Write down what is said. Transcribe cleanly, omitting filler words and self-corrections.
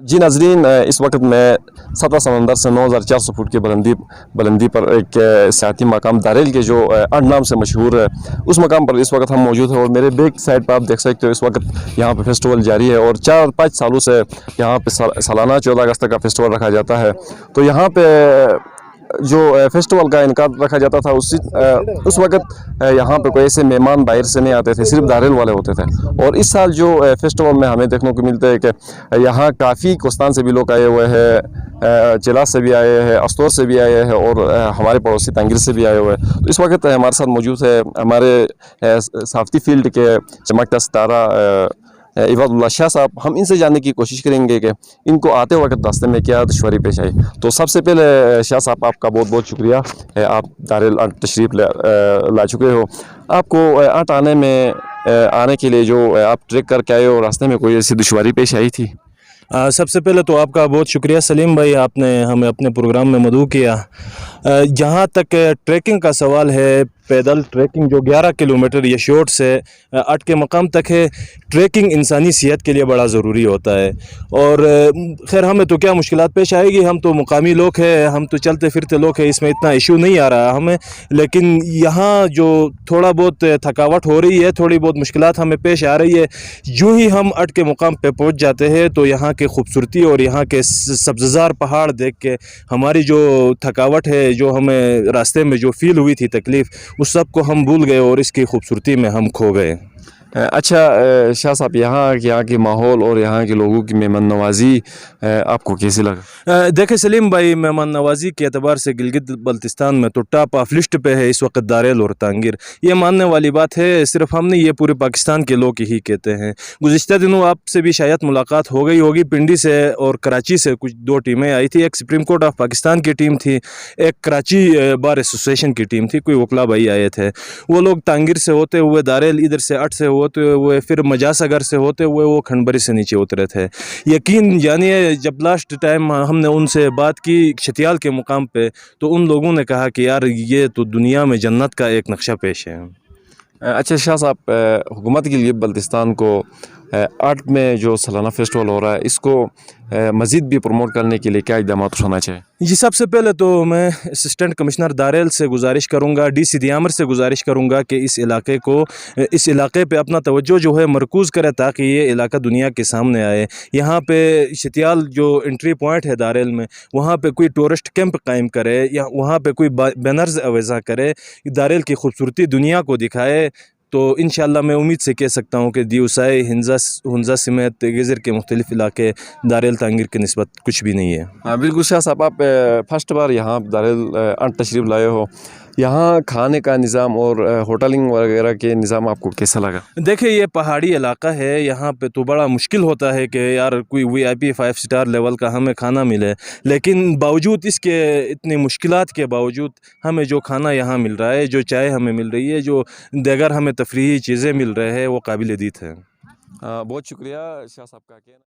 जी नाजरीन, इस वक्त मैं सतह समंदर से 9400 फुट की बुलंदी पर एक सियाती मकाम दारेल के जो अड नाम से मशहूर है, उस मकाम पर इस वक्त हम मौजूद हैं। और मेरे बैक साइड पर आप देख सकते हो इस वक्त यहाँ पे फेस्टिवल जारी है और 4-5 सालों से यहाँ पे सालाना 14 अगस्त का फेस्टिवल रखा जाता है। तो यहाँ पे जो फेस्टिवल का इनकाद रखा जाता था उस वक्त यहाँ पे कोई ऐसे मेहमान बाहर से नहीं आते थे, सिर्फ दारेल वाले होते थे। और इस साल जो फेस्टिवल में हमें देखने को मिलता है कि यहाँ काफ़ी कोस्तान से भी लोग आए हुए हैं, चिलास से भी आए हैं, अस्तौर से भी आए हैं और हमारे पड़ोसी तांगिर से भी आए हुए हैं। तो इस वक्त हमारे साथ मौजूद है हमारे साफ्ती फील्ड के चमकता सितारा इबादुल्लाह शाह साहब। हम इनसे जानने की कोशिश करेंगे कि इनको आते वक्त रास्ते में क्या दुश्वारी पेश आई। तो सबसे पहले शाह साहब आपका बहुत बहुत शुक्रिया, आप दारेल तशरीफ़ ला चुके हो। आपको आने में आने के लिए जो आप ट्रैक करके आए हो, रास्ते में कोई ऐसी दुश्वारी पेश आई थी? सबसे पहले तो आपका बहुत शुक्रिया सलीम भाई, आपने हमें अपने प्रोग्राम में मदऊ किया। जहाँ तक ट्रैकिंग का सवाल है, पैदल ट्रैकिंग जो 11 किलोमीटर ये शॉर्ट से अट के मकाम तक है, ट्रैकिंग इंसानी सेहत के लिए बड़ा ज़रूरी होता है। और खैर हमें तो क्या मुश्किलात पेश आएगी, हम तो मुकामी लोग हैं, हम तो चलते फिरते लोग हैं, इसमें इतना इशू नहीं आ रहा हमें। लेकिन यहाँ जो थोड़ा बहुत थकावट हो रही है, थोड़ी बहुत मुश्किलात हमें पेश आ रही है। यूँ ही हम अट के मुकाम पे पहुँच जाते हैं तो यहाँ की खूबसूरती और यहाँ के सब्ज़ज़ार पहाड़ देख के हमारी जो थकावट है, जो हमें रास्ते में जो फ़ील हुई थी तकलीफ़, उस सब को हम भूल गए और इसकी खूबसूरती में हम खो गए। अच्छा शाह साहब, यहाँ के माहौल और यहाँ के लोगों की मेहमान नवाजी आपको कैसे लगा? देखें सलीम भाई, मेहमान नवाजी के अतबार से गिलगित बल्तिस्तान में तो टॉप ऑफ लिस्ट पे है इस वक्त दारेल और तांगिर। ये मानने वाली बात है, सिर्फ हम नहीं, ये पूरे पाकिस्तान के लोग ही कहते हैं। गुज़िश्ता दिनों आपसे भी शायद मुलाकात हो गई होगी, पिंडी से और कराची से कुछ 2 टीमें आई थी। एक सुप्रीम कोर्ट ऑफ पाकिस्तान की टीम थी, एक कराची बार एसोसिएशन की टीम थी, कोई वकला भाई आए थे। वो लोग तांगिर से होते हुए दारेल, इधर से अट से होते हुए, फिर मजासगर से होते हुए वो खंडबरी से नीचे उतरे थे। यकीन जानिए, जब लास्ट टाइम हमने उनसे बात की छतियाल के मुकाम पे, तो उन लोगों ने कहा कि यार ये तो दुनिया में जन्नत का एक नक्शा पेश है। अच्छा शाह साहब, हुकूमत के लिए बल्तिस्तान को आर्ट में जो सालाना फेस्टिवल हो रहा है, इसको मज़ीद भी प्रमोट करने के लिए क्या इक़दाम उठाना चाहिए? जी, सबसे पहले तो मैं असिस्टेंट कमिश्नर दारेल से गुजारिश करूंगा, DC दियामर से गुजारिश करूंगा कि इस इलाके पे अपना तवज्जो जो है मरकूज़ करे, ताकि ये इलाका दुनिया के सामने आए। यहाँ पे छतियाल जो एंट्री पॉइंट है दारेल में, वहाँ पे कोई टूरिस्ट कैंप कायम करे या वहाँ पे कोई बैनर्स अवेज़ा करे, दारेल की खूबसूरती दुनिया को दिखाए। तो इंशाअल्लाह मैं उम्मीद से कह सकता हूँ कि दिवसाई हुंजा समेत गेज़र के मुख्तलिफ इलाके दारेल तांगिर की निस्बत कुछ भी नहीं है। हाँ बिल्कुल शाह साहब, आप फर्स्ट बार यहाँ दारेल तशरीफ़ लाए हो। यहाँ खाने का निज़ाम और होटलिंग वगैरह के निज़ाम आपको कैसा लगा? देखिए, ये पहाड़ी इलाका है, यहाँ पे तो बड़ा मुश्किल होता है कि यार कोई VIP 5 स्टार लेवल का हमें खाना मिले। लेकिन बावजूद इसके, इतनी मुश्किलात के बावजूद हमें जो खाना यहाँ मिल रहा है, जो चाय हमें मिल रही है, जो दीगर हमें तफरीही चीज़ें मिल रहे हैं, वो काबिल दीद है। बहुत शुक्रिया शाह साहब का।